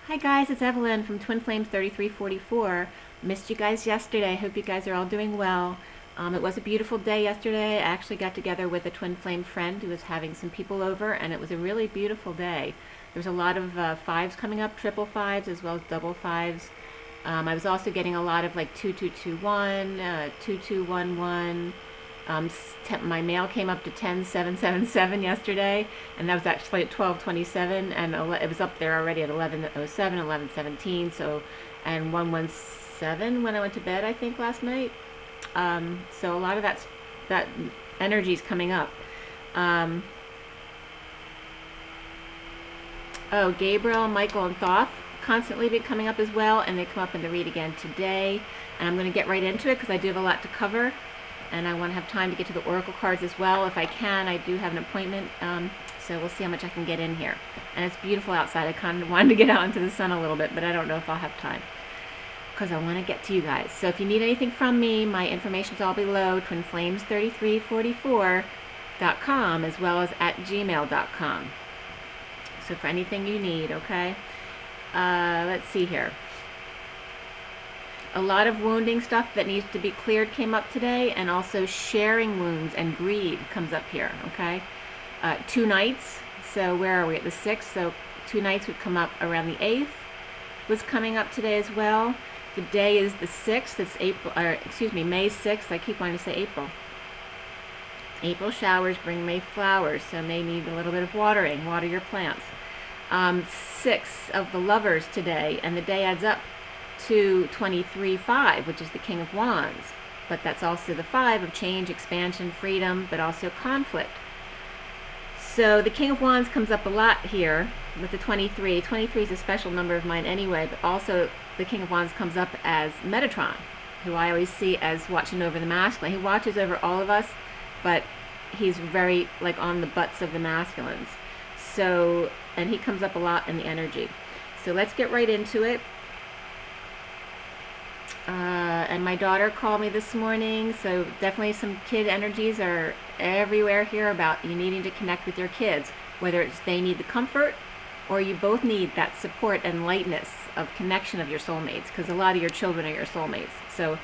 Hi guys, it's Evelyn from Twin Flames 3344. Missed you guys yesterday. Hope you guys are all doing well. It was a beautiful day yesterday. I actually got together with a Twin Flame friend who was having some people over, and it was a really beautiful day. There was a lot of fives coming up, triple fives as well as double fives. I was also getting a lot of like 2221, 2211. My mail came up to 10777 yesterday, and that was actually at 1227, and it was up there already at 1107, 1117. So, and 117 when I went to bed, I think last night. So a lot of that energy is coming up. Oh, Gabriel, Michael, and Thoth constantly be coming up as well, and they come up in the read again today. And I'm going to get right into it because I do have a lot to cover. And I want to have time to get to the oracle cards as well. If I can, I do have an appointment, so we'll see how much I can get in here. And it's beautiful outside. I kind of wanted to get out into the sun a little bit, but I don't know if I'll have time because I want to get to you guys. So if you need anything from me, my information's all below, twinflames3344.com, as well as at gmail.com. So for anything you need, okay? Let's see here. A lot of wounding stuff that needs to be cleared came up today, and also sharing wounds and greed comes up here, okay? 2 nights, so where are we, at the 6th? So 2 nights would come up around the 8th, was coming up today as well. The day is the 6th, it's May 6th, I keep wanting to say April. April showers bring May flowers, so May need a little bit of watering, water your plants. 6 of the lovers today, and the day adds up to 23-5, which is the King of Wands, but that's also the 5 of change, expansion, freedom, but also conflict. So the King of Wands comes up a lot here with the 23. 23 is a special number of mine anyway, but also the King of Wands comes up as Metatron, who I always see as watching over the masculine. He watches over all of us, but he's very like on the butts of the masculines. So, and he comes up a lot in the energy. So let's get right into it. And my daughter called me this morning, so definitely some kid energies are everywhere here about you needing to connect with your kids, whether it's they need the comfort or you both need that support and lightness of connection of your soulmates, because a lot of your children are your soulmates. So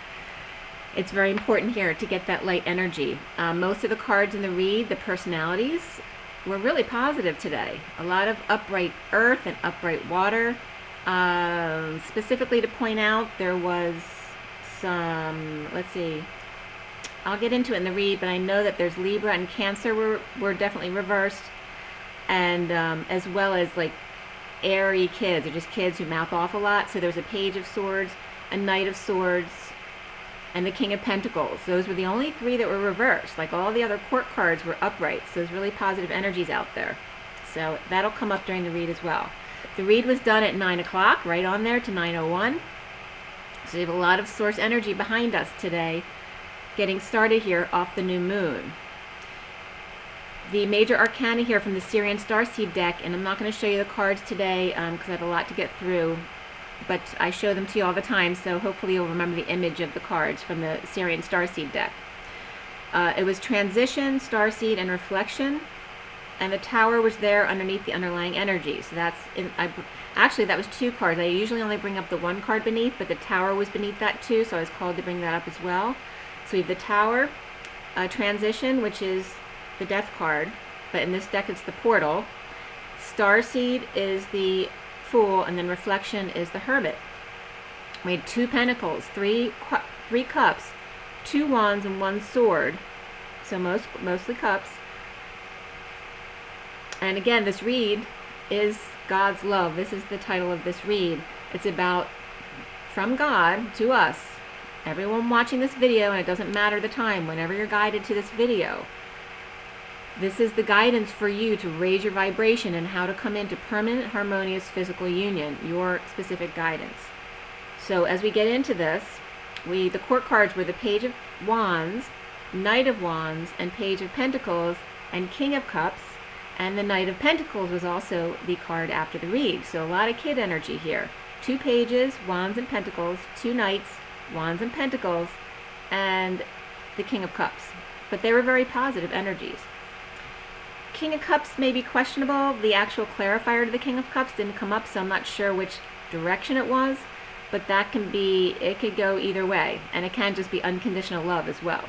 it's very important here to get that light energy. Most of the cards in the read, the personalities, were really positive today. A lot of upright earth and upright water. Specifically to point out, there was some, let's see, I'll get into it in the read, but I know that there's Libra and Cancer were definitely reversed, and as well as like airy kids, or just kids who mouth off a lot. So there's a Page of Swords, a Knight of Swords, and the King of Pentacles. Those were the only 3 that were reversed. Like all the other court cards were upright, so there's really positive energies out there. So that'll come up during the read as well. The read was done at 9 o'clock, right on there to 9:01. So we have a lot of source energy behind us today, getting started here off the new moon. The major arcana here from the Syrian Starseed deck, and I'm not going to show you the cards today because I have a lot to get through, but I show them to you all the time, so hopefully you'll remember the image of the cards from the Syrian Starseed deck. It was transition, starseed, and reflection. And the Tower was there underneath the underlying energy. So that's actually that was 2 cards. I usually only bring up the 1 card beneath, but the Tower was beneath that too, so I was called to bring that up as well. So we have the Tower, transition, which is the Death card, but in this deck it's the Portal. Starseed is the Fool, and then reflection is the Hermit. We had 2 Pentacles, 3 cups, 2 wands, and 1 sword. So mostly cups. And again, this read is God's love. This is the title of this read. It's about from God to us. Everyone watching this video, and it doesn't matter the time, whenever you're guided to this video, this is the guidance for you to raise your vibration and how to come into permanent, harmonious physical union, your specific guidance. So as we get into this, the court cards were the Page of Wands, Knight of Wands, and Page of Pentacles, and King of Cups. And the Knight of Pentacles was also the card after the read. So a lot of kid energy here. 2 pages, Wands and Pentacles, 2 Knights, Wands and Pentacles, and the King of Cups. But they were very positive energies. King of Cups may be questionable. The actual clarifier to the King of Cups didn't come up, so I'm not sure which direction it was, but that can be, it could go either way, and it can just be unconditional love as well.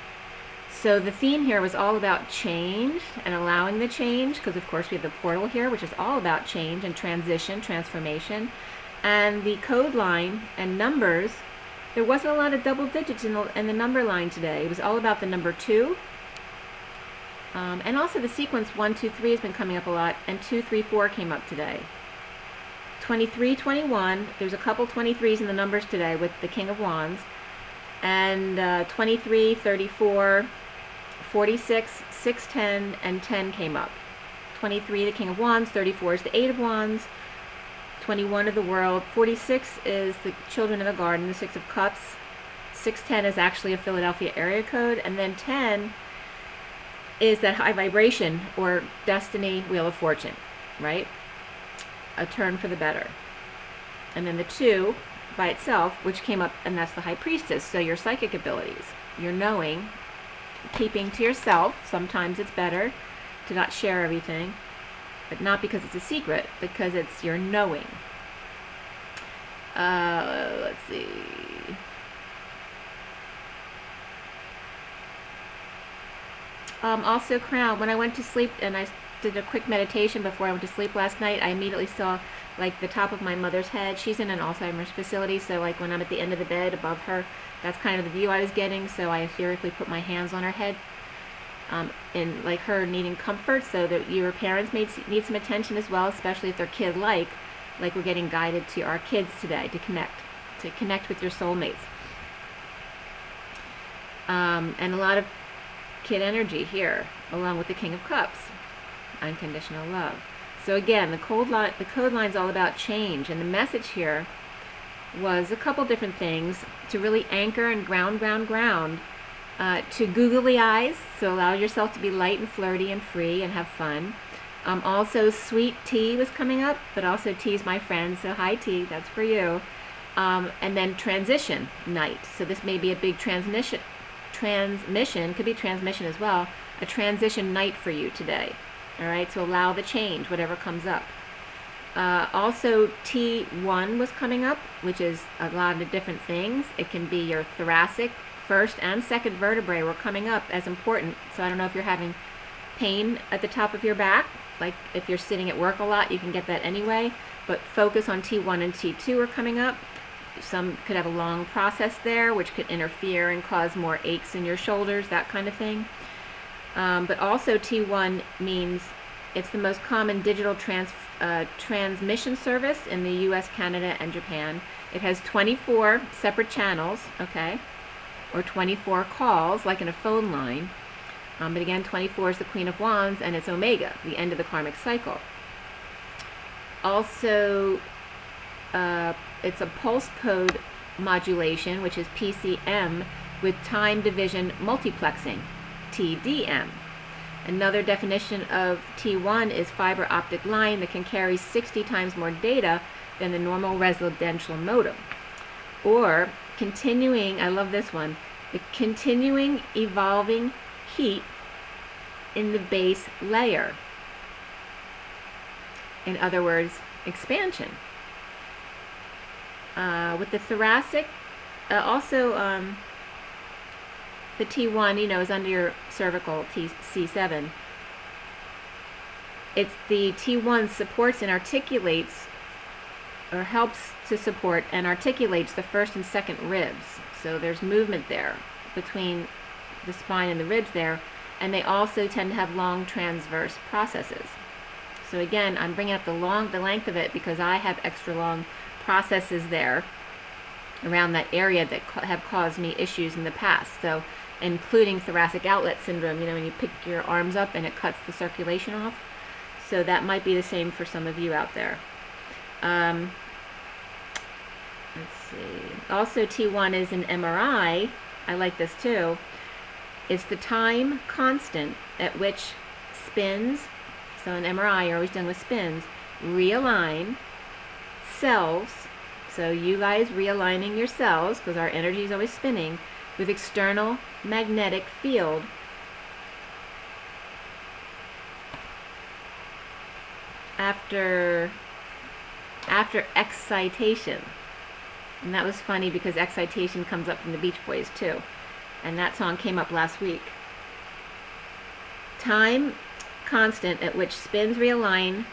So the theme here was all about change and allowing the change, because of course we have the portal here, which is all about change and transition, transformation. And the code line and numbers, there wasn't a lot of double digits in the number line today. It was all about the number 2. And also the sequence 1, 2, 3 has been coming up a lot, and 2, 3, 4 came up today. 23, 21, there's a couple 23s in the numbers today with the King of Wands. And 23, 34, 46, 6, 10, and 10 came up. 23, the King of Wands, 34 is the 8 of Wands, 21 of the World, 46 is the Children of the Garden, the 6 of Cups, 610 is actually a Philadelphia area code, and then 10 is that high vibration or destiny, wheel of fortune, right? A turn for the better. And then the 2 by itself, which came up, and that's the High Priestess. So your psychic abilities, your knowing, keeping to yourself. Sometimes it's better to not share everything, but not because it's a secret, because it's your knowing. Let's see. Also Crown, when I went to sleep and I did a quick meditation before I went to sleep last night, I immediately saw like the top of my mother's head. She's in an Alzheimer's facility, so like when I'm at the end of the bed above her, that's kind of the view I was getting. So I etherically put my hands on her head, in like her needing comfort, so that your parents need some attention as well, especially if they're kid-like we're getting guided to our kids today to connect with your soulmates. And a lot of kid energy here, along with the King of Cups, unconditional love. So again, the code line's all about change, and the message here was a couple different things to really anchor and ground, to googly eyes, so allow yourself to be light and flirty and free and have fun. Also, sweet tea was coming up, but also tea's my friend, so hi tea, that's for you. And then transition night. So this may be a big transmission, could be transmission as well, a transition night for you today. All right, so allow the change, whatever comes up. Also, T1 was coming up, which is a lot of different things. It can be your thoracic, first and second vertebrae were coming up as important. So I don't know if you're having pain at the top of your back, like if you're sitting at work a lot, you can get that anyway, but focus on T1 and T2 are coming up. Some could have a long process there, which could interfere and cause more aches in your shoulders, that kind of thing. But also T1 means it's the most common digital transmission service in the US, Canada, and Japan. It has 24 separate channels, okay, or 24 calls, like in a phone line. But again, 24 is the Queen of Wands, and it's Omega, the end of the karmic cycle. Also, it's a pulse code modulation, which is PCM, with time division multiplexing, TDM. Another definition of T1 is fiber optic line that can carry 60 times more data than the normal residential modem. Or continuing, I love this one, the continuing evolving heat in the base layer. In other words, expansion. With the thoracic, also the T1, is under your cervical, C7. It's the T1 supports and articulates, or helps to support and articulates the first and second ribs. So there's movement there between the spine and the ribs there, and they also tend to have long transverse processes. So again, I'm bringing up the length of it because I have extra long processes there around that area that have caused me issues in the past. So including thoracic outlet syndrome, when you pick your arms up and it cuts the circulation off. So that might be the same for some of you out there. Let's see. Also, T1 is an MRI. I like this too. It's the time constant at which spins, so in MRI you're always dealing with spins, realign cells, so you guys realigning your cells, because our energy is always spinning, with external magnetic field after excitation. And that was funny because excitation comes up from the Beach Boys too. And that song came up last week. Time constant at which spins realign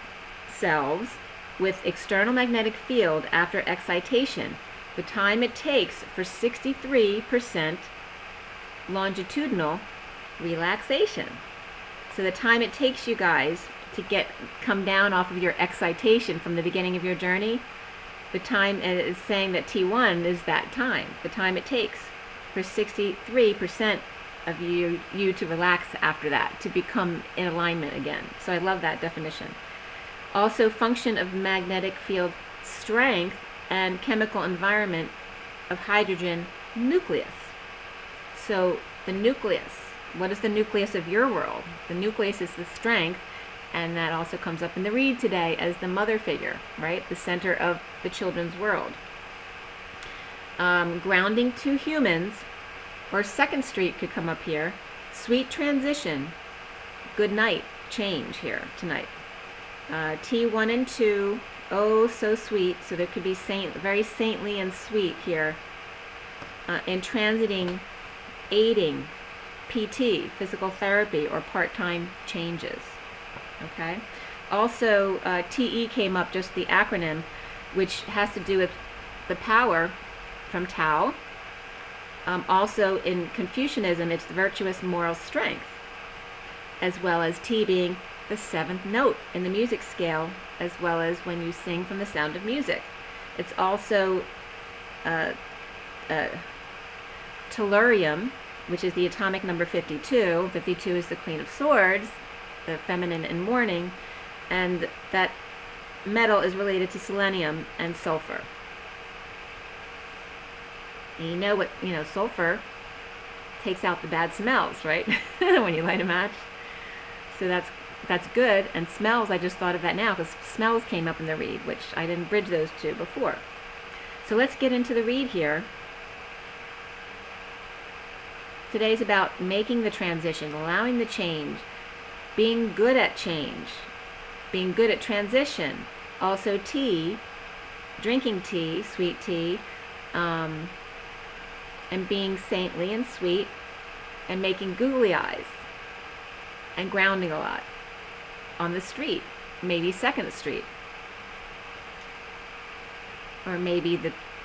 selves with external magnetic field after excitation. The time it takes for 63% longitudinal relaxation. So the time it takes you guys to come down off of your excitation from the beginning of your journey, the time is saying that T1 is that time, the time it takes for 63% of you to relax after that, to become in alignment again. So I love that definition. Also, function of magnetic field strength and chemical environment of hydrogen nucleus. So the nucleus, what is the nucleus of your world? The nucleus is the strength, and that also comes up in the read today as the mother figure, right? The center of the children's world. Grounding to humans, or Second Street could come up here. Sweet transition, good night, change here tonight. T1 and 2, oh so sweet. So there could be very saintly and sweet here. In transiting, aiding, PT, physical therapy, or part-time changes. Okay. Also, TE came up, just the acronym, which has to do with the power from Tao. Also, in Confucianism, it's the virtuous moral strength, as well as T being the 7th note in the music scale, as well as when you sing from the sound of music. It's also tellurium, which is the atomic number 52. 52 is the Queen of Swords, the feminine in mourning, and that metal is related to selenium and sulfur. And you know what, sulfur takes out the bad smells, right? When you light a match. So that's good. And smells, I just thought of that now because smells came up in the read, which I didn't bridge those two before. So let's get into the read here. Today's about making the transition, allowing the change, being good at change, being good at transition. Also tea, drinking tea, sweet tea, and being saintly and sweet, and making googly eyes, and grounding a lot on the street, maybe Second Street, or maybe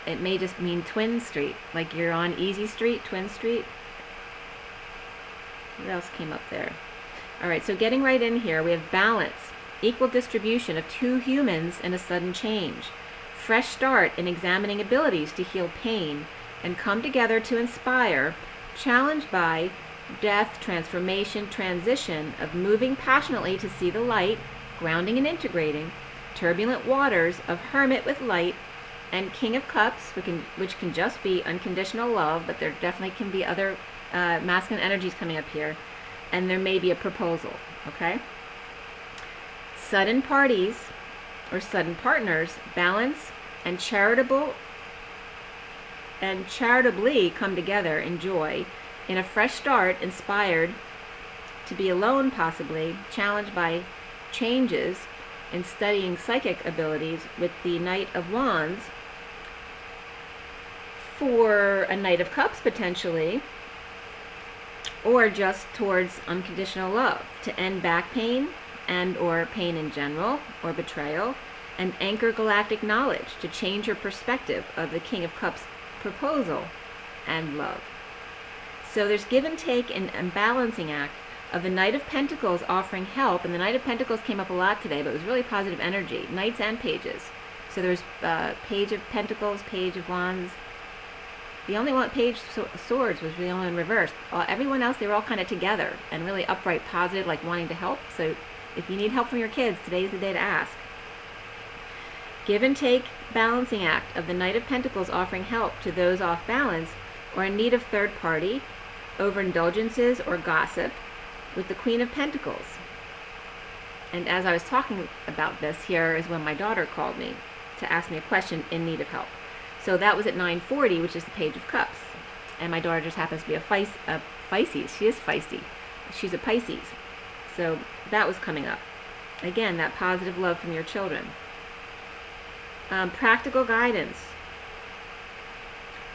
it may just mean Twin Street, like you're on Easy Street, Twin Street. What else came up there? All right, so getting right in here, we have balance, equal distribution of two humans in a sudden change, fresh start in examining abilities to heal pain and come together to inspire, challenged by death, transformation, transition of moving passionately to see the light, grounding and integrating, turbulent waters of hermit with light, and King of Cups, which can just be unconditional love, but there definitely can be other masculine energies coming up here, and there may be a proposal, okay? Sudden parties or sudden partners, balance and charitably come together in joy, in a fresh start, inspired to be alone possibly, challenged by changes in studying psychic abilities with the Knight of Wands, for a Knight of Cups potentially, or just towards unconditional love, to end back pain and or pain in general, or betrayal, and anchor galactic knowledge to change your perspective of the King of Cups proposal and love. So there's give and take and balancing act of the Knight of Pentacles offering help, and the Knight of Pentacles came up a lot today, but it was really positive energy, Knights and Pages. So there's Page of Pentacles, Page of Wands. The only one, Page of Swords, was really only in reverse. Everyone else, they were all kind of together and really upright, positive, like wanting to help. So if you need help from your kids, today's the day to ask. Give and take balancing act of the Knight of Pentacles offering help to those off balance or in need of third party, overindulgences, or gossip, with the Queen of Pentacles. And as I was talking about this, here is when my daughter called me to ask me a question in need of help. So that was at 9:40, which is the Page of Cups. And my daughter just happens to be a Pisces. She is feisty. She's a Pisces. So that was coming up. Again, that positive love from your children. Practical guidance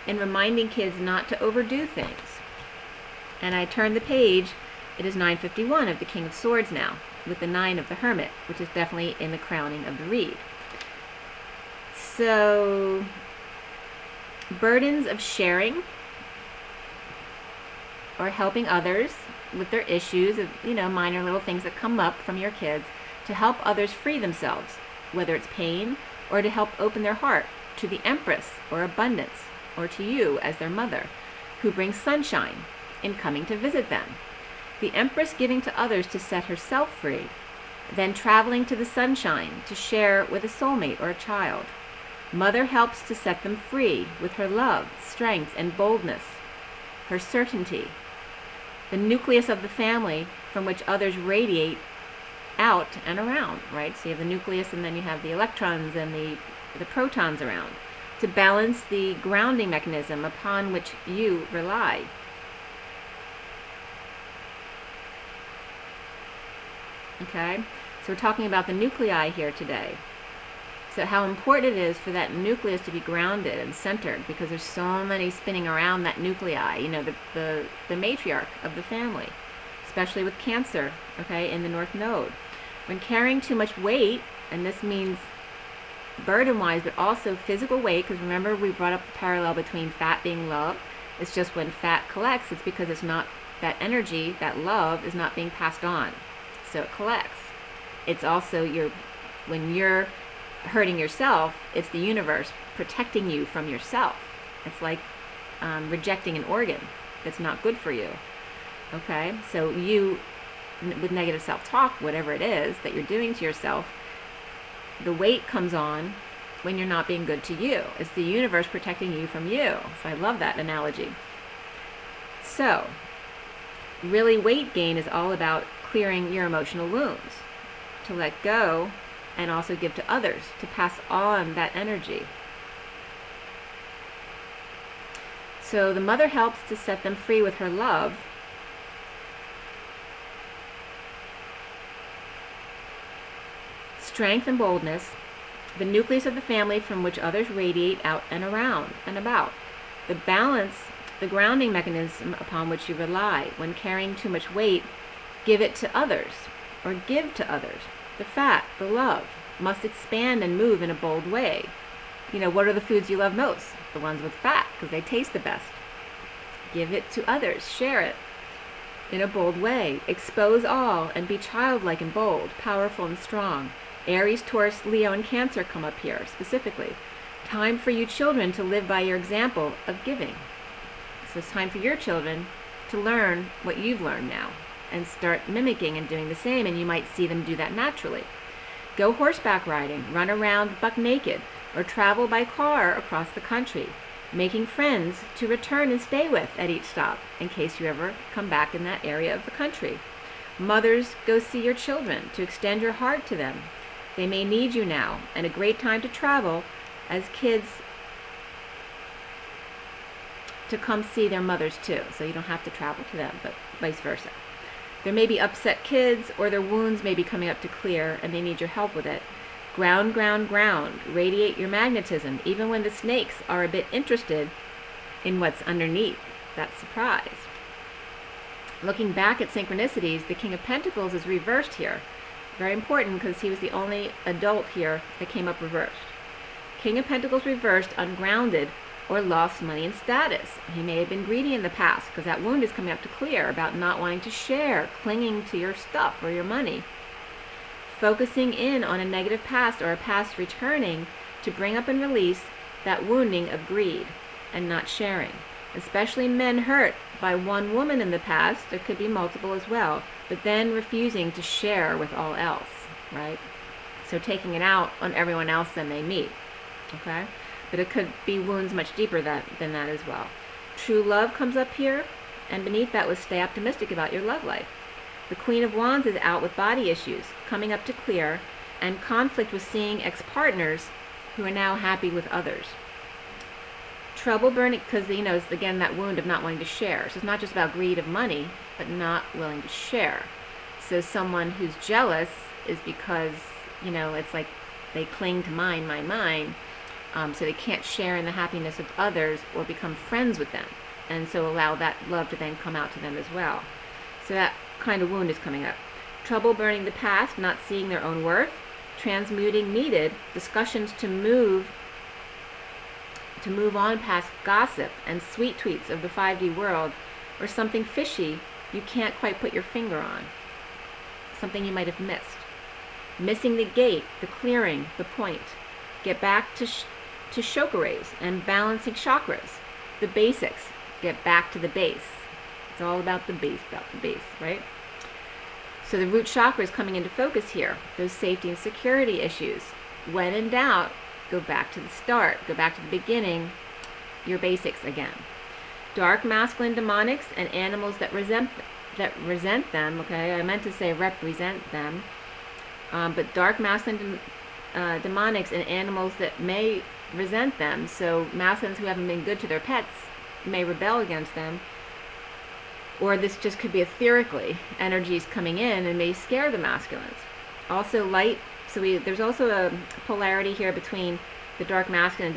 and reminding kids not to overdo things. And I turn the page, it is 951 of the King of Swords now, with the 9 of the Hermit, which is definitely in the crowning of the reed. So, burdens of sharing or helping others with their issues of, minor little things that come up from your kids, to help others free themselves, whether it's pain or to help open their heart to the Empress or abundance, or to you as their mother, who brings sunshine in coming to visit them. The Empress giving to others to set herself free, then traveling to the sunshine to share with a soulmate or a child. Mother helps to set them free with her love, strength, and boldness, her certainty. The nucleus of the family from which others radiate out and around, right? So you have the nucleus, and then you have the electrons and the protons around, to balance the grounding mechanism upon which you rely. Okay, so we're talking about the nuclei here today. So how important it is for that nucleus to be grounded and centered, because there's so many spinning around that nuclei, the matriarch of the family, especially with Cancer, okay, in the North Node. When carrying too much weight, and this means burden-wise, but also physical weight, because remember we brought up the parallel between fat being love. It's just when fat collects, it's because it's not, that energy, that love is not being passed on. So it collects. It's also when you're hurting yourself, it's the universe protecting you from yourself. It's like rejecting an organ that's not good for you. Okay, so you, with negative self-talk, whatever it is that you're doing to yourself, the weight comes on when you're not being good to you. It's the universe protecting you from you. So I love that analogy. So really, weight gain is all about clearing your emotional wounds, to let go and also give to others, to pass on that energy. So the mother helps to set them free with her love, strength and boldness, the nucleus of the family from which others radiate out and around and about. The balance, the grounding mechanism upon which you rely. When carrying too much weight, give it to others, or give to others. The fat, the love, must expand and move in a bold way. What are the foods you love most? The ones with fat, because they taste the best. Give it to others, share it in a bold way. Expose all and be childlike and bold, powerful and strong. Aries, Taurus, Leo, and Cancer come up here specifically. Time for you children to live by your example of giving. So it's time for your children to learn what you've learned now, and start mimicking and doing the same, and you might see them do that naturally. Go horseback riding, run around buck naked, or travel by car across the country, making friends to return and stay with at each stop, in case you ever come back in that area of the country. Mothers, go see your children to extend your heart to them. They may need you now, and a great time to travel as kids to come see their mothers too. So you don't have to travel to them, but vice versa. There may be upset kids, or their wounds may be coming up to clear, and they need your help with it. Ground, ground, ground. Radiate your magnetism, even when the snakes are a bit interested in what's underneath that surprise. Looking back at synchronicities, the King of Pentacles is reversed here. Very important, because he was the only adult here that came up reversed. King of Pentacles reversed, ungrounded, or lost money and status. He may have been greedy in the past, because that wound is coming up to clear about not wanting to share, clinging to your stuff or your money. Focusing in on a negative past or a past returning to bring up and release that wounding of greed and not sharing. Especially men hurt by one woman in the past, there could be multiple as well, but then refusing to share with all else, right? So taking it out on everyone else than they meet, okay? But it could be wounds much deeper than that as well. True love comes up here, and beneath that was stay optimistic about your love life. The Queen of Wands is out with body issues, coming up to clear, and conflict with seeing ex-partners who are now happy with others. Trouble burning, because, it's again that wound of not wanting to share. So it's not just about greed of money, but not willing to share. So someone who's jealous is because, it's like they cling to mine, so they can't share in the happiness of others or become friends with them, and so allow that love to then come out to them as well. So that kind of wound is coming up. Trouble burning the past, not seeing their own worth, transmuting needed, discussions to move on past gossip and sweet tweets of the 5D world, or something fishy you can't quite put your finger on, something you might have missed. Missing the gate, the clearing, the point. Get back to chakras and balancing chakras, the basics. Get back to the base. It's all about the base, right? So the root chakra is coming into focus here. Those safety and security issues. When in doubt, go back to the start. Go back to the beginning. Your basics again. Dark masculine demonics and animals that resent them. Okay, I meant to say represent them. But dark masculine demonics and animals that may resent them. So masculines who haven't been good to their pets may rebel against them. Or this just could be etherically energies coming in and may scare the masculines. Also light, so there's also a polarity here between the dark masculine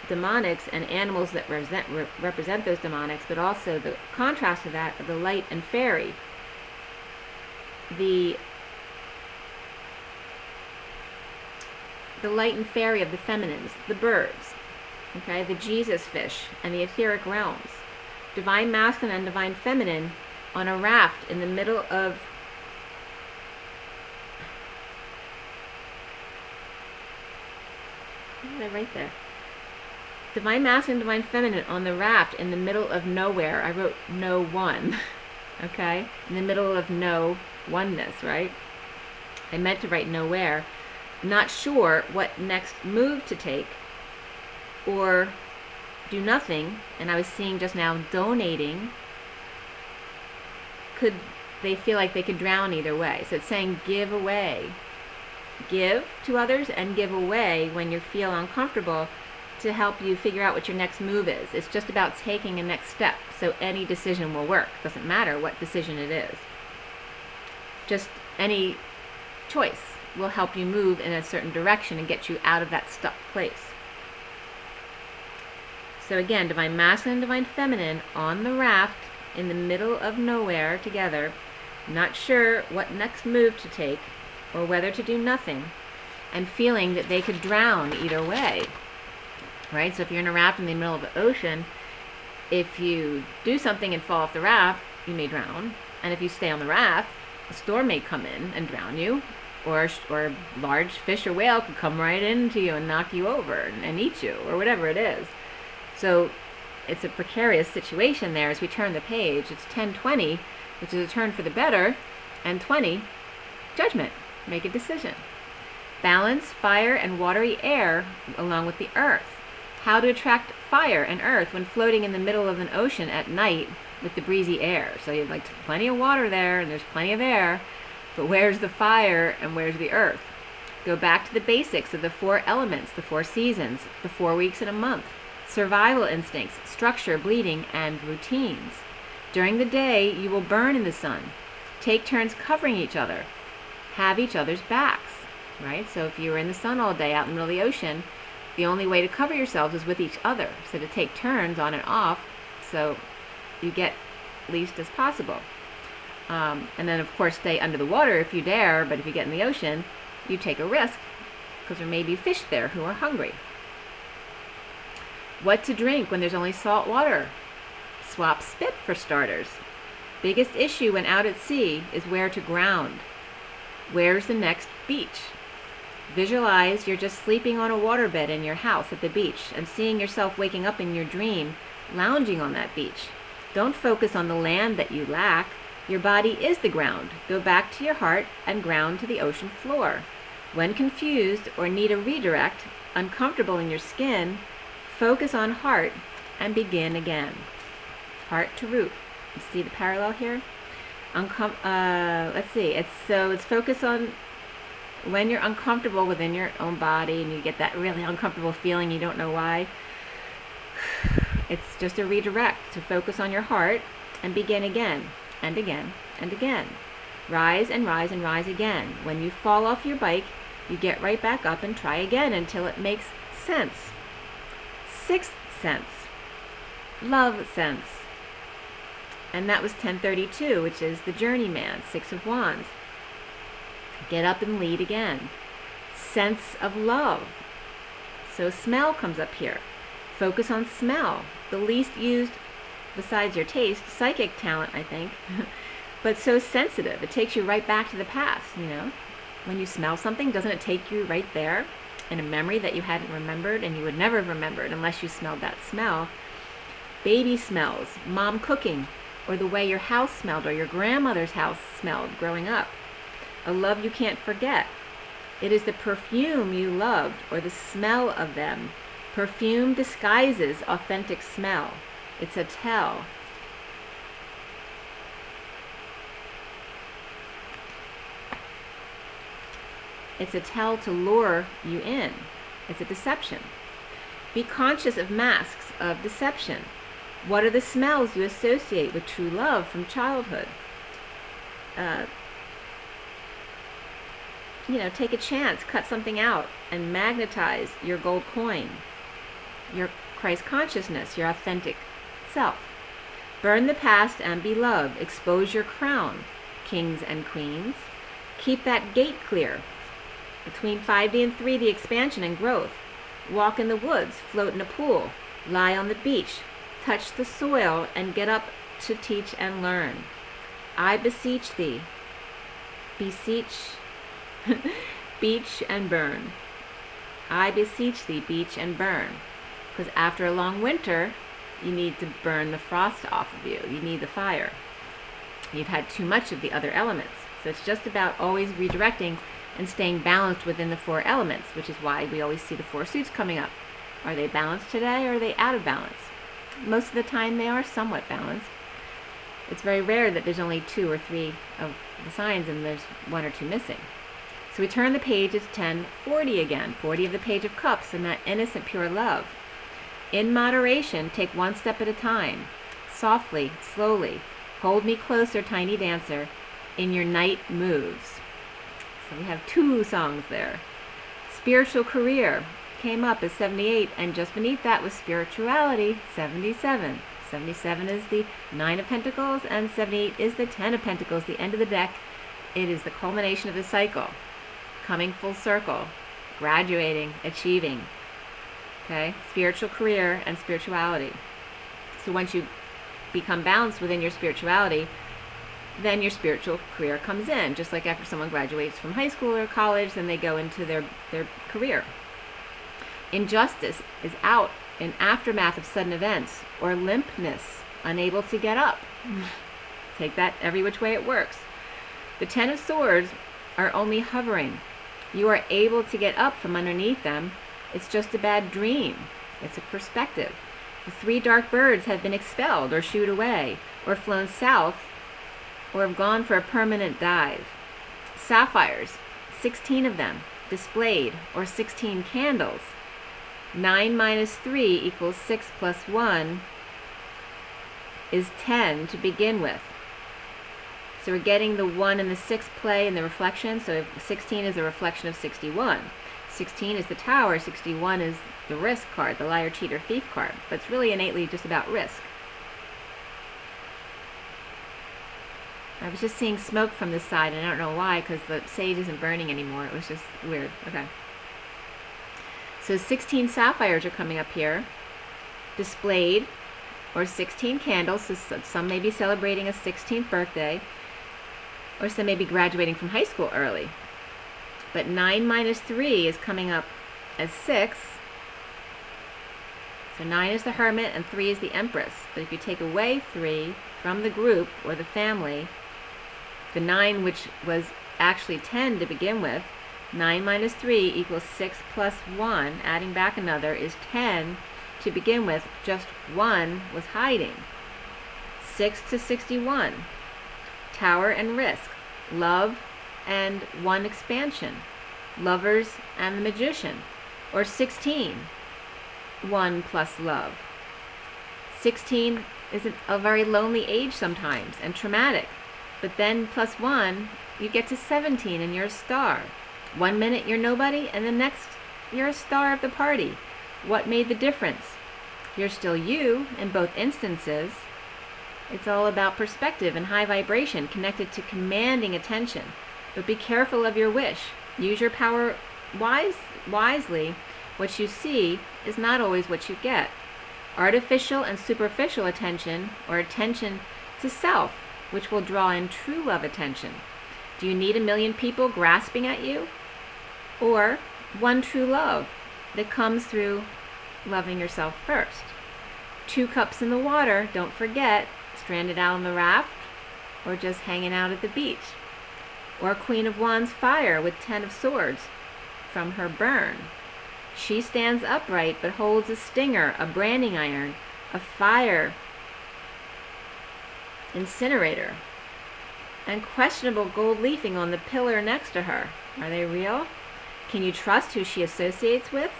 demonics and animals that represent those demonics, but also the contrast to that of the light and fairy. The light and fairy of the feminines, the birds, okay, the Jesus fish and the etheric realms. Divine masculine and divine feminine on a raft in the middle of what did I write there? Divine masculine, divine feminine on the raft in the middle of nowhere. I wrote no one. Okay? In the middle of no oneness, right? I meant to write nowhere. Not sure what next move to take or do nothing, and I was seeing just now donating. Could they feel like they could drown either way? So it's saying give away. Give to others and give away when you feel uncomfortable to help you figure out what your next move is. It's just about taking a next step, so any decision will work. Doesn't matter what decision it is. Just any choice will help you move in a certain direction and get you out of that stuck place. So again, divine masculine, divine feminine on the raft in the middle of nowhere together, not sure what next move to take or whether to do nothing, and feeling that they could drown either way. Right? So if you're in a raft in the middle of the ocean, if you do something and fall off the raft, you may drown. And if you stay on the raft, a storm may come in and drown you, or a large fish or whale could come right into you and knock you over and eat you, or whatever it is. So it's a precarious situation there as we turn the page. It's 10:20, which is a turn for the better, and 20, judgment. Make a decision. Balance fire and watery air along with the earth. How to attract fire and earth when floating in the middle of an ocean at night with the breezy air. So you have like plenty of water there and there's plenty of air, but where's the fire and where's the earth? Go back to the basics of the 4 elements, the 4 seasons, the 4 weeks in a month. Survival instincts, structure, bleeding, and routines. During the day, you will burn in the sun. Take turns covering each other. Have each other's backs, right? So if you were in the sun all day out in the middle of the ocean, the only way to cover yourselves is with each other. So to take turns on and off, so you get least as possible. And then, of course, stay under the water if you dare, but if you get in the ocean, you take a risk because there may be fish there who are hungry. What to drink when there's only salt water? Swap spit for starters. Biggest issue when out at sea is where to ground. Where's the next beach? Visualize you're just sleeping on a waterbed in your house at the beach and seeing yourself waking up in your dream, lounging on that beach. Don't focus on the land that you lack. Your body is the ground. Go back to your heart and ground to the ocean floor. When confused or need a redirect, uncomfortable in your skin, focus on heart and begin again. Heart to root. You see the parallel here? Let's see. It's focus on when you're uncomfortable within your own body and you get that really uncomfortable feeling, you don't know why. It's just a redirect to focus on your heart and begin again and again and again. Rise and rise and rise again. When you fall off your bike, you get right back up and try again until it makes sense. Sixth sense, love sense. And that was 1032, which is the journeyman, Six of Wands. Get up and lead again. Sense of love. So smell comes up here. Focus on smell. The least used, besides your taste, psychic talent, I think. But so sensitive. It takes you right back to the past, you know. When you smell something, doesn't it take you right there in a memory that you hadn't remembered and you would never have remembered unless you smelled that smell? Baby smells, mom cooking, or the way your house smelled or your grandmother's house smelled growing up. A love you can't forget. It is the perfume you loved or the smell of them. Perfume disguises authentic smell. It's a tell. It's a tell to lure you in. It's a deception. Be conscious of masks of deception. What are the smells you associate with true love from childhood? Take a chance, cut something out, and magnetize your gold coin, your Christ consciousness, your authentic self. Burn the past and be loved. Expose your crown, kings and queens. Keep that gate clear. Between 5D and 3D expansion and growth. Walk in the woods, float in a pool, lie on the beach, touch the soil, and get up to teach and learn. I beseech thee. Beseech, beach and burn. I beseech thee, beach and burn. Because after a long winter, you need to burn the frost off of you. You need the fire. You've had too much of the other elements. So it's just about always redirecting and staying balanced within the 4 elements, which is why we always see the 4 suits coming up. Are they balanced today or are they out of balance? Most of the time they are somewhat balanced. It's very rare that there's only 2 or 3 of the signs and there's 1 or 2 missing. So we turn the page, it's 1040 again, 40 of the Page of Cups and that innocent pure love. In moderation, take 1 step at a time. Softly, slowly. Hold me closer, tiny dancer, in your night moves. So we have 2 songs there. Spiritual career came up as 78, and just beneath that was spirituality, 77. 77 is the 9 of Pentacles, and 78 is the 10 of Pentacles, the end of the deck. It is the culmination of the cycle, coming full circle, graduating, achieving. Okay, spiritual career and spirituality. So once you become balanced within your spirituality, then your spiritual career comes in. Just like after someone graduates from high school or college, then they go into their career. Injustice is out in aftermath of sudden events or limpness, unable to get up. Take that every which way it works. The 10 of Swords are only hovering. You are able to get up from underneath them. It's just a bad dream. It's a perspective. The 3 dark birds have been expelled or shooed away or flown south or have gone for a permanent dive. Sapphires, 16 of them, displayed, or 16 candles. 9 minus 3 equals 6 plus 1 is 10 to begin with. So we're getting the 1 and the 6 play in the reflection. So 16 is a reflection of 61. 16 is the Tower, 61 is the Risk card, the Liar, Cheater, Thief card. But it's really innately just about risk. I was just seeing smoke from this side, and I don't know why, because the sage isn't burning anymore. It was just weird. Okay. So 16 sapphires are coming up here, displayed, or 16 candles. So some may be celebrating a 16th birthday, or some may be graduating from high school early. But 9 minus 3 is coming up as 6. So 9 is the Hermit, and 3 is the Empress. But if you take away 3 from the group or the family, the 9, which was actually 10 to begin with, 9 minus 3 equals 6 plus 1, adding back another, is 10 to begin with. Just 1 was hiding. 6 to 61. Tower and Risk. Love and 1 expansion. Lovers and the Magician. Or 16. 1 plus love. 16 is a very lonely age sometimes and traumatic. But then +1, you get to 17 and you're a star. 1 minute you're nobody, and the next you're a star of the party. What made the difference? You're still you in both instances. It's all about perspective and high vibration connected to commanding attention. But be careful of your wish. Use your power wisely. What you see is not always what you get. Artificial and superficial attention, or attention to self, which will draw in true love attention. Do you need 1 million people grasping at you? Or one true love that comes through loving yourself first? 2 cups in the water, don't forget, stranded out on the raft, or just hanging out at the beach. Or Queen of Wands fire with 10 of Swords from her burn. She stands upright but holds a stinger, a branding iron, a fire incinerator, and questionable gold leafing on the pillar next to her. Are they real? Can you trust who she associates with?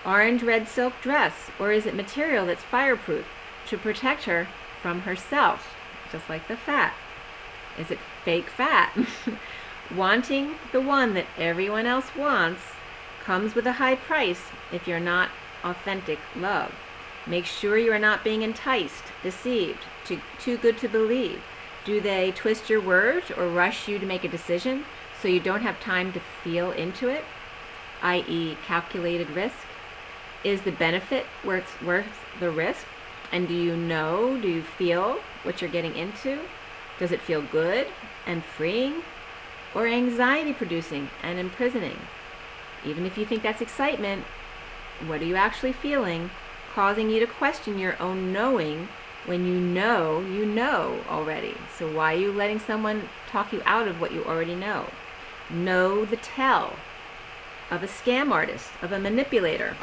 Orange-red silk dress, or is it material that's fireproof to protect her from herself, just like the fat? Is it fake fat? Wanting the one that everyone else wants comes with a high price if you're not authentic love. Make sure you are not being enticed, deceived, too good to believe. Do they twist your words or rush you to make a decision so you don't have time to feel into it, i.e. calculated risk? Is the benefit worth the risk? And do you feel what you're getting into? Does it feel good and freeing, or anxiety producing and imprisoning? Even if you think that's excitement, what are you actually feeling, causing you to question your own knowing when you know already? So why are you letting someone talk you out of what you already know? Know the tell of a scam artist, of a manipulator,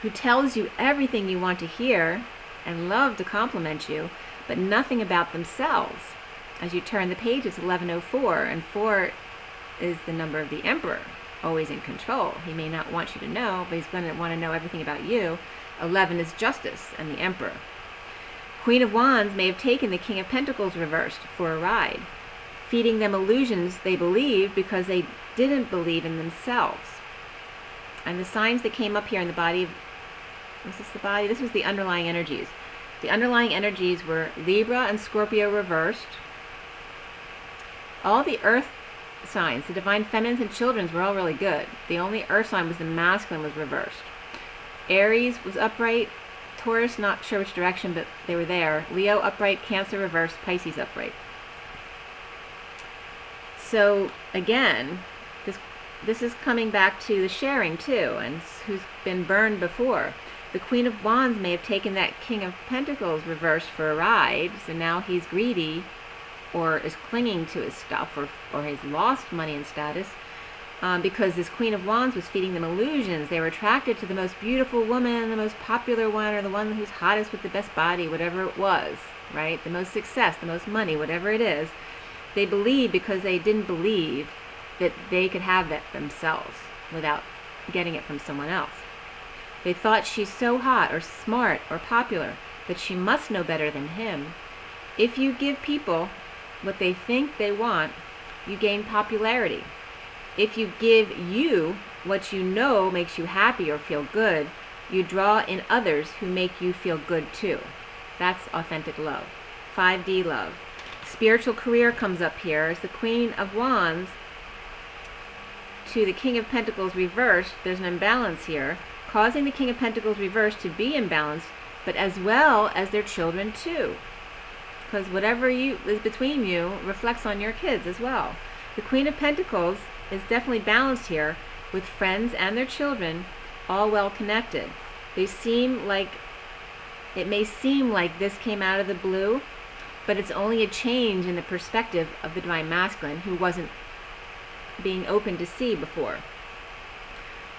who tells you everything you want to hear and love to compliment you, but nothing about themselves. As you turn the page, it's 1104, and 4 is the number of the Emperor, always in control. He may not want you to know, but he's going to want to know everything about you. 11 is Justice and the Emperor. Queen of Wands may have taken the King of Pentacles reversed for a ride, feeding them illusions they believed because they didn't believe in themselves. And the signs that came up here in the body, was this the body? This was the underlying energies. The underlying energies were Libra and Scorpio reversed. All the earth signs, the divine feminines and children's, were all really good. The only earth sign was the masculine was reversed. Aries was upright. Taurus, not sure which direction, but they were there. Leo upright, Cancer reversed, Pisces upright. So again, this is coming back to the sharing too, and who's been burned before. The Queen of Wands may have taken that King of Pentacles reversed for a ride, so now he's greedy or is clinging to his stuff, or has lost money and status, because this Queen of Wands was feeding them illusions. They were attracted to the most beautiful woman, the most popular one, or the one who's hottest with the best body, whatever it was, right? The most success, the most money, whatever it is. They believed because they didn't believe that they could have that themselves without getting it from someone else. They thought she's so hot or smart or popular that she must know better than him. If you give people what they think they want, you gain popularity. If you give you what you know makes you happy or feel good, you draw in others who make you feel good too. That's authentic love. 5D love. Spiritual career comes up here as the Queen of Wands to the King of Pentacles reversed. There's an imbalance here, causing the King of Pentacles reversed to be imbalanced, but as well as their children too. Because whatever is between you reflects on your kids as well. The Queen of Pentacles is definitely balanced here with friends and their children, all well connected. It may seem like this came out of the blue, but it's only a change in the perspective of the Divine Masculine, who wasn't being open to see before.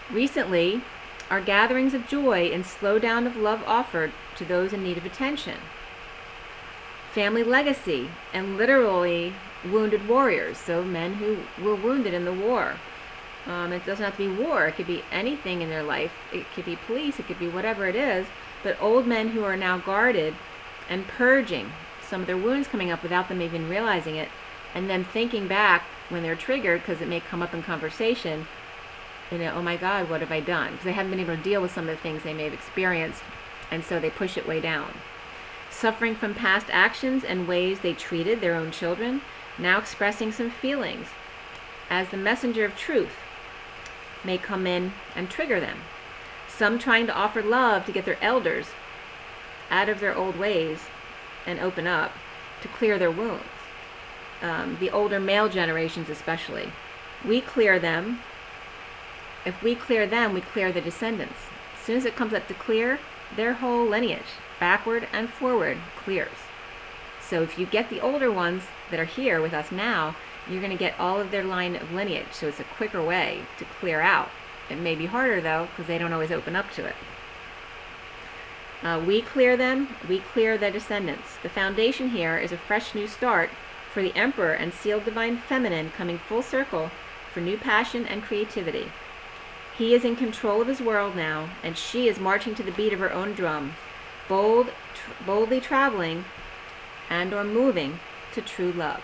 Recently, are gatherings of joy and slowdown of love offered to those in need of attention. Family legacy and literally wounded warriors, so men who were wounded in the war. It doesn't have to be war, it could be anything in their life. It could be police, it could be whatever it is, but old men who are now guarded and purging. some of their wounds coming up without them even realizing it, and then thinking back when they're triggered, because it may come up in conversation, oh my God, what have I done? Because they haven't been able to deal with some of the things they may have experienced, and so they push it way down. Suffering from past actions and ways they treated their own children, now expressing some feelings as the messenger of truth may come in and trigger them. Some trying to offer love to get their elders out of their old ways and open up to clear their wounds. The older male generations especially. We clear them. If we clear them, we clear the descendants. As soon as it comes up to clear, their whole lineage, backward and forward, clears. So if you get the older ones that are here with us now, you're going to get all of their line of lineage. So it's a quicker way to clear out. It may be harder though, because they don't always open up to it. We clear them, we clear their descendants. The foundation here is a fresh new start for the Emperor and sealed Divine Feminine coming full circle for new passion and creativity. He is in control of his world now, and she is marching to the beat of her own drum, boldly traveling and or moving to true love.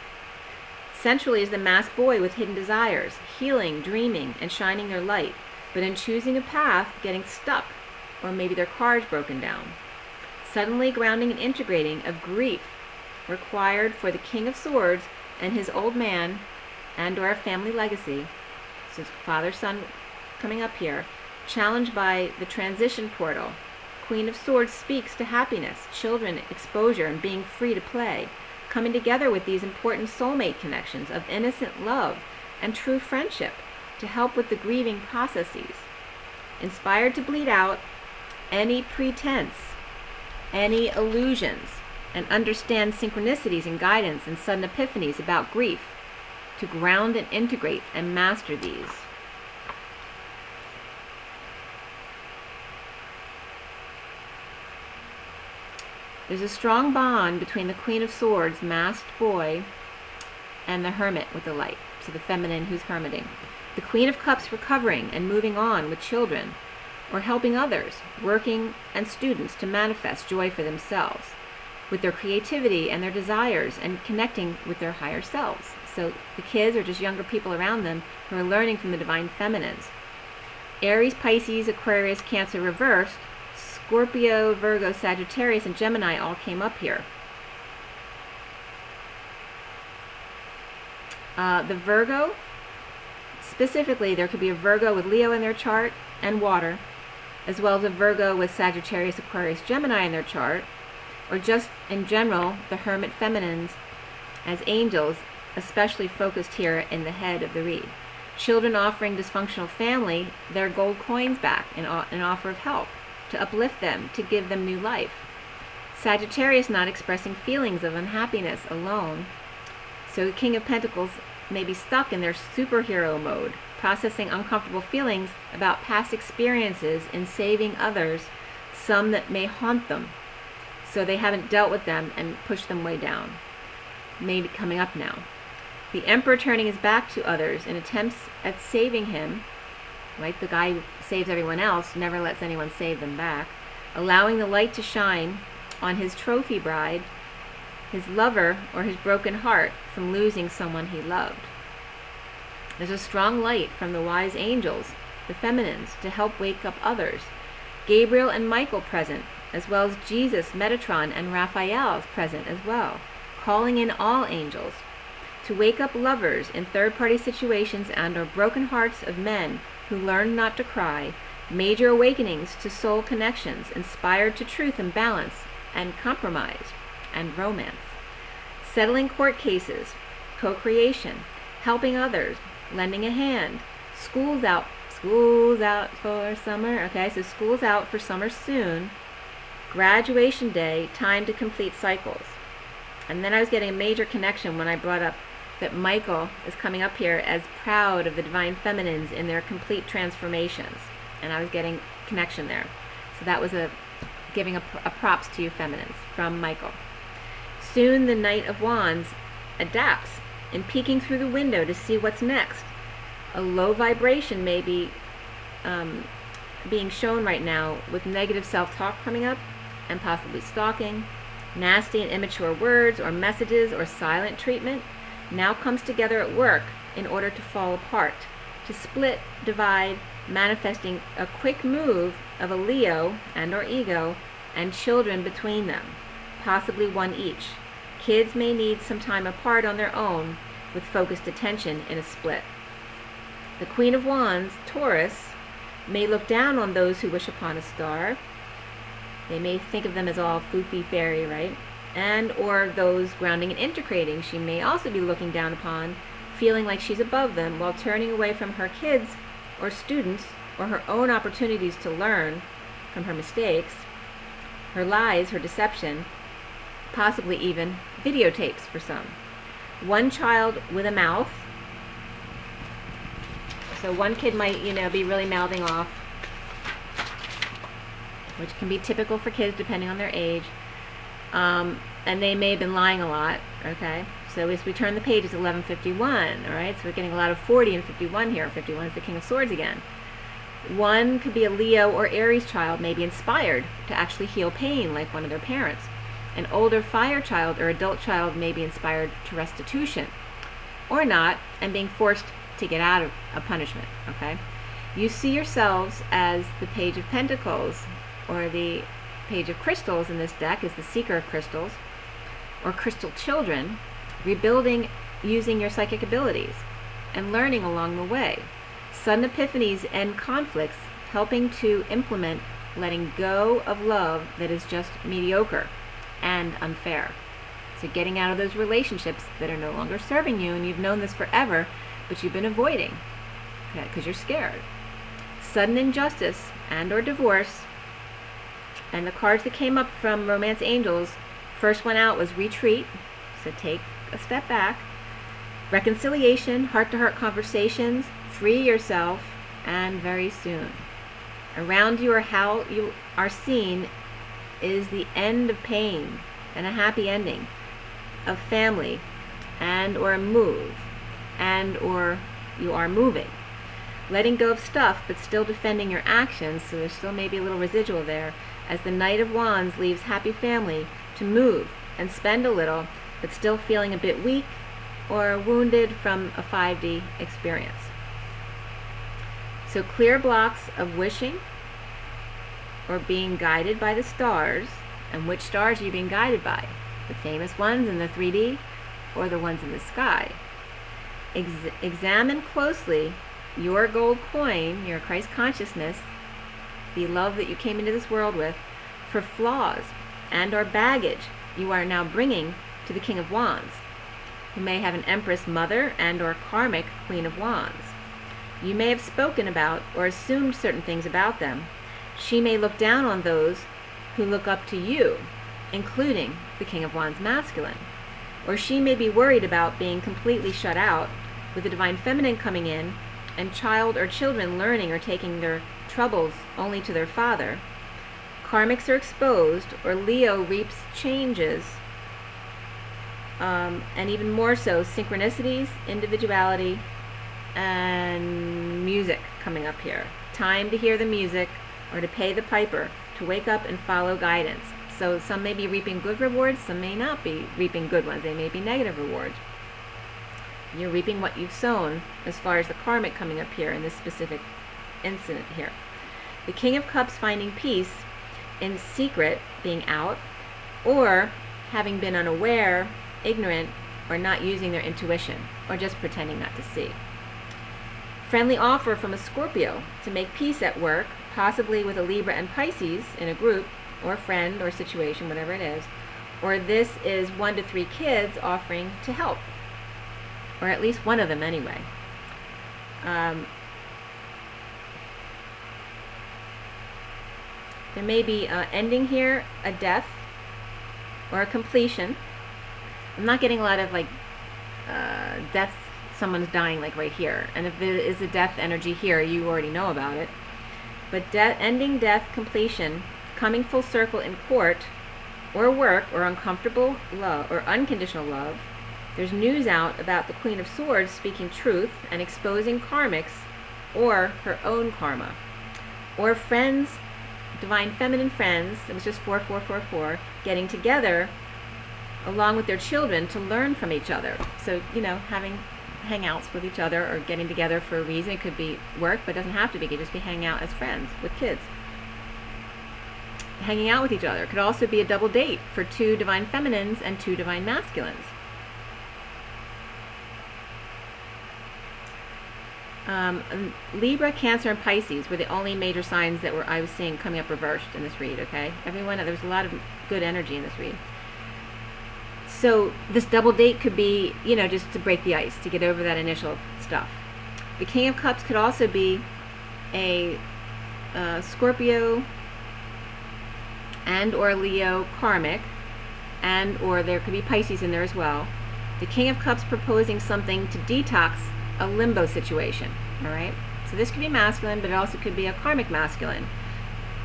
Centrally is the masked boy with hidden desires, healing, dreaming, and shining their light, but in choosing a path, getting stuck, or maybe their car's broken down. Suddenly grounding and integrating of grief required for the King of Swords and his old man and or family legacy, so father, son coming up here, challenged by the transition portal. Queen of Swords speaks to happiness, children, exposure, and being free to play, coming together with these important soulmate connections of innocent love and true friendship to help with the grieving processes. Inspired to bleed out any pretense, any illusions, and understand synchronicities and guidance and sudden epiphanies about grief, to ground and integrate and master these. There's a strong bond between the Queen of Swords, masked boy, and the Hermit with the light, so the feminine who's hermiting. The Queen of Cups recovering and moving on with children, or helping others, working and students to manifest joy for themselves, with their creativity and their desires, and connecting with their higher selves. So the kids are just younger people around them who are learning from the Divine Feminines. Aries, Pisces, Aquarius, Cancer reversed, Scorpio, Virgo, Sagittarius, and Gemini all came up here. The Virgo, specifically, there could be a Virgo with Leo in their chart and water, as well as a Virgo with Sagittarius, Aquarius, Gemini in their chart, or just in general, the Hermit Feminines as angels, especially focused here in the head of the reed. Children offering dysfunctional family their gold coins back in offer of help, to uplift them, to give them new life. Sagittarius not expressing feelings of unhappiness alone. So the King of Pentacles may be stuck in their superhero mode, processing uncomfortable feelings about past experiences in saving others, some that may haunt them. So they haven't dealt with them and pushed them way down. Maybe coming up now. The Emperor turning his back to others in attempts at saving him, like the guy who saves everyone else, never lets anyone save them back, allowing the light to shine on his trophy bride, his lover, or his broken heart from losing someone he loved. There's a strong light from the wise angels, the feminines, to help wake up others. Gabriel and Michael present, as well as Jesus, Metatron, and Raphael is present as well, calling in all angels to wake up lovers in third-party situations and or broken hearts of men who learned not to cry, major awakenings to soul connections, inspired to truth and balance, and compromise, and romance. Settling court cases, co-creation, helping others, lending a hand, school's out for summer, okay, so school's out for summer soon, graduation day, time to complete cycles. And then I was getting a major connection when I brought up that Michael is coming up here as proud of the Divine Feminines in their complete transformations. And I was getting connection there. So that was giving a props to you feminines from Michael. Soon the Knight of Wands adapts in peeking through the window to see what's next. A low vibration may be being shown right now with negative self-talk coming up and possibly stalking, Nasty and immature words or messages or silent treatment now comes together at work in order to fall apart, to split, divide, manifesting a quick move of a Leo and or ego and children between them, possibly one each. Kids may need some time apart on their own with focused attention in a split. The Queen of Wands, Taurus, may look down on those who wish upon a star. They may think of them as all foofy fairy, right? And or those grounding and integrating. She may also be looking down upon, feeling like she's above them while turning away from her kids or students or her own opportunities to learn from her mistakes, her lies, her deception, possibly even videotapes for some. One child with a mouth. So one kid might, be really mouthing off, which can be typical for kids depending on their age. And they may have been lying a lot, okay? So as we turn the page, it's 1151, all right? So we're getting a lot of 40 and 51 here. 51 is the King of Swords again. One could be a Leo or Aries child, maybe inspired to actually heal pain like one of their parents. An older fire child or adult child may be inspired to restitution, or not, and being forced to get out of a punishment, okay? You see yourselves as the Page of Pentacles, or the Page of Crystals in this deck is the Seeker of Crystals, or Crystal Children, rebuilding using your psychic abilities and learning along the way. Sudden epiphanies and conflicts, helping to implement letting go of love that is just mediocre and unfair. So getting out of those relationships that are no longer serving you, and you've known this forever, but you've been avoiding because you're scared. Sudden injustice and or divorce. And the cards that came up from Romance Angels, first one out was retreat, so take a step back. Reconciliation, heart-to-heart conversations, free yourself, and very soon. Around you or how you are seen is the end of pain and a happy ending of family and or a move and or you are moving. Letting go of stuff but still defending your actions, so there still may be a little residual there, as the Knight of Wands leaves happy family to move and spend a little, but still feeling a bit weak or wounded from a 5D experience. So clear blocks of wishing or being guided by the stars. And which stars are you being guided by? The famous ones in the 3D or the ones in the sky? Examine closely your gold coin, your Christ consciousness, the love that you came into this world with, for flaws and or baggage you are now bringing to the King of Wands, who may have an Empress Mother and or karmic Queen of Wands. You may have spoken about or assumed certain things about them. She may look down on those who look up to you, including the King of Wands masculine. Or she may be worried about being completely shut out with the Divine Feminine coming in and child or children learning or taking their troubles only to their father. Karmics are exposed, or Leo reaps changes, and even more so, synchronicities, individuality, and music coming up here. Time to hear the music or to pay the piper, to wake up and follow guidance. So some may be reaping good rewards, some may not be reaping good ones. They may be negative rewards. You're reaping what you've sown as far as the karmic coming up here in this specific incident here. The King of Cups finding peace in secret, being out, or having been unaware, ignorant, or not using their intuition, or just pretending not to see. Friendly offer from a Scorpio to make peace at work, possibly with a Libra and Pisces in a group, or friend, or situation, whatever it is. Or this is 1 to 3 kids offering to help, or at least one of them anyway. There may be ending here, a death, or a completion. I'm not getting a lot of death, someone's dying like right here. And if there is a death energy here, you already know about it. But ending, death, completion, coming full circle in court, or work, or uncomfortable love, or unconditional love. There's news out about the Queen of Swords speaking truth and exposing karmics, or her own karma. Or friends, Divine Feminine friends, it was just 4444, getting together along with their children, to learn from each other. So, having hangouts with each other or getting together for a reason. It could be work, but it doesn't have to be. It could just be hanging out as friends with kids. Hanging out with each other. It could also be a double date for 2 divine feminines and 2 divine masculines. Libra, Cancer, and Pisces were the only major signs that I was seeing coming up reversed in this read, okay? Everyone, there was a lot of good energy in this read. So this double date could be, just to break the ice, to get over that initial stuff. The King of Cups could also be a Scorpio and or Leo karmic, and or there could be Pisces in there as well. The King of Cups proposing something to detox a limbo situation, all right? So this could be masculine, but it also could be a karmic masculine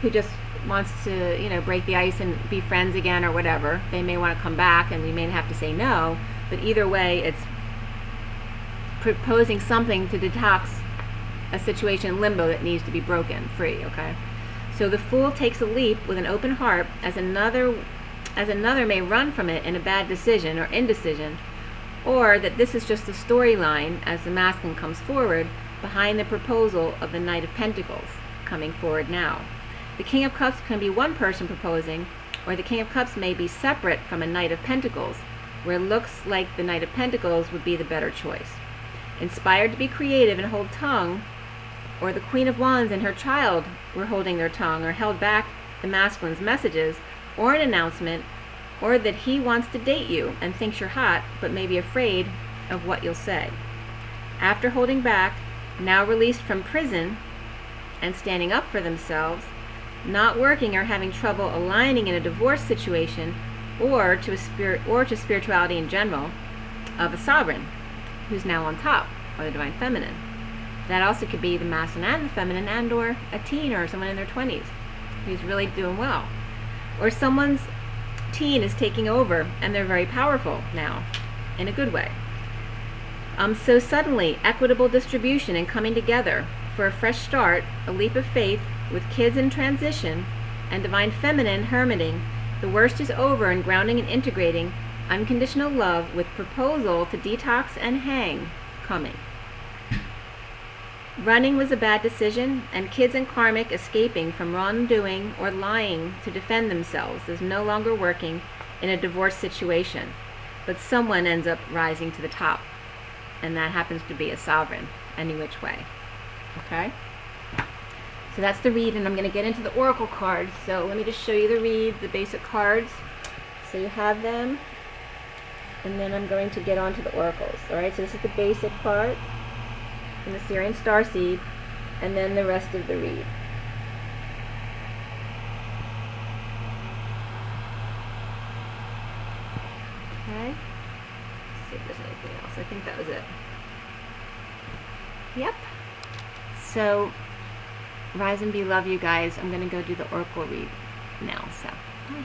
who just wants to, break the ice and be friends again or whatever. They may want to come back and we may have to say no, but either way, it's proposing something to detox a situation in limbo that needs to be broken free, okay? So the Fool takes a leap with an open heart as another may run from it in a bad decision or indecision, or that this is just a storyline as the masculine comes forward behind the proposal of the Knight of Pentacles coming forward now. The King of Cups can be one person proposing, or the King of Cups may be separate from a Knight of Pentacles, where it looks like the Knight of Pentacles would be the better choice. Inspired to be creative and hold tongue, or the Queen of Wands and her child were holding their tongue or held back the masculine's messages, or an announcement, or that he wants to date you and thinks you're hot, but may be afraid of what you'll say. After holding back, now released from prison and standing up for themselves, not working or having trouble aligning in a divorce situation, or to spirituality in general, of a sovereign who's now on top, or the divine feminine. That also could be the masculine and the feminine, and or a teen or someone in their 20s who's really doing well. Or someone's teen is taking over and they're very powerful now in a good way. So suddenly, equitable distribution and coming together for a fresh start, a leap of faith with kids in transition, and divine feminine hermiting. The worst is over, and grounding and integrating unconditional love with proposal to detox and hang coming. Running was a bad decision, and kids and karmic escaping from wrongdoing or lying to defend themselves is no longer working in a divorce situation, but someone ends up rising to the top, and that happens to be a sovereign, any which way. Okay? So that's the read, and I'm going to get into the oracle cards. So let me just show you the read, the basic cards. So you have them, and then I'm going to get onto the oracles. All right, so this is the basic part, and the Syrian starseed, and then the rest of the read. Okay. Let's see if there's anything else. I think that was it. Yep. So, rise and be love, you guys. I'm going to go do the oracle read now. So, bye.